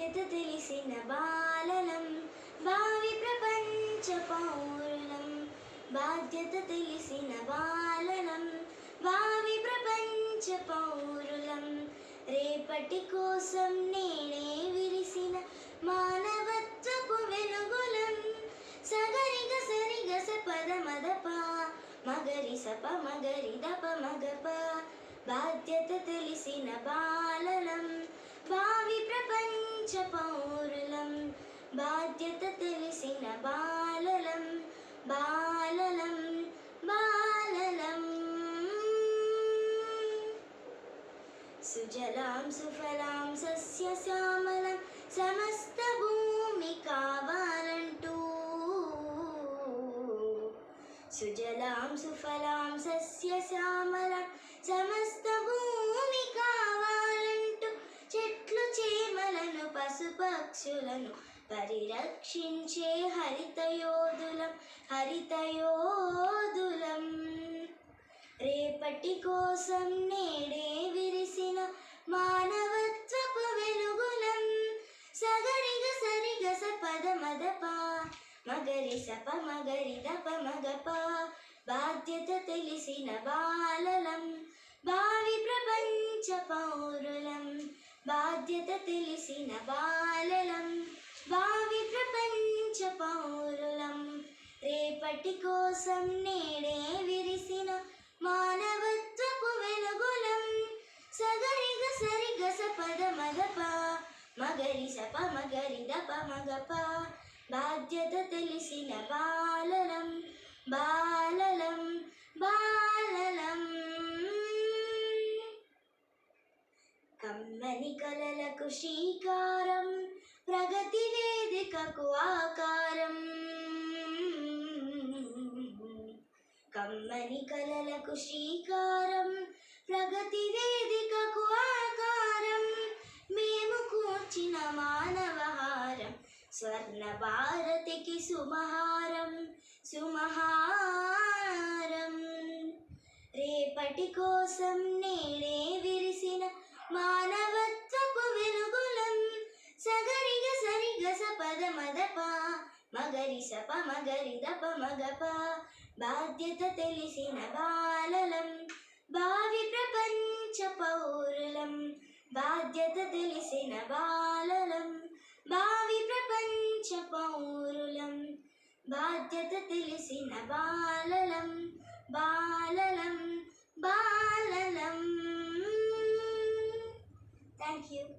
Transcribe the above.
బాధ్యత తెలిసిన బాలలం భావి ప్రపంచ పౌరులం. బాధ్యత తెలిసిన బాలలం భావి ప్రపంచ పౌరులం. రేపటి కోసం నేడే విరిసిన మానవత్వపు వెలుగులం. సగరిగ సరిగ సపద మదప మగరి సప మగరి దప మగప. బాధ్యత తెలిసిన బాలలం భావి ప్రపంచ పౌరులం. బాధ్యత తెలిసిన బాలలం బాలలం బాలలం. సుజలాం సుఫలాం సస్యశ్యామలం సమస్త భూమి కావాలంటూ. సుజలాం సుఫలాం సస్యశ్యామలం సమస్త భూమి కావాలంటూ. చెట్లు చేమలను పశుపక్షులను పరిరక్షించే హరితయోధులం హరితయోధులం. రేపటి కోసం నేడే విరిసిన మానవత్వపు వెలుగులం. సగరిగ సరిగ సపద మదప మగరి సప మగరి దప మగప. బాధ్యత తెలిసిన బాలలం భావి ప్రపంచ పౌరులం. బాధ్యత తెలిసిన బాలలం భావి ప్రపంచ పౌరులం. రేపటి కోసం నేడే విరిసిన మానవత్వపు వెలుగులం. సగరిగ సరిగ సపద మదప మగరి సప మగరి దప మగప. బాధ్యత తెలిసిన బాలలం బాలలం బాలలం. కమ్మని కలలకు శ్రీకారం ప్రగతి వేదికకు ఆకారం. కమ్మని కలలకు శ్రీకారం ప్రగతి వేదికకు ఆకారం. మేము కూర్చిన మానవహారం స్వర్ణ భారతికి సుమహారం సుమహారం. రేపటి కోసం నేడే విరిసిన మానవత్వపు వెలుగులం. సగరిగ సరిగ సపద మదప మగరి సప మగరి దప మగప. బాధ్యత తెలిసిన బాలలం భావి ప్రపంచ పౌరులం. బాధ్యత తెలిసిన బాలలం భావి ప్రపంచ పౌరులం. బాధ్యత తెలిసిన బాలలం బాలలం బాలలం. Thank you.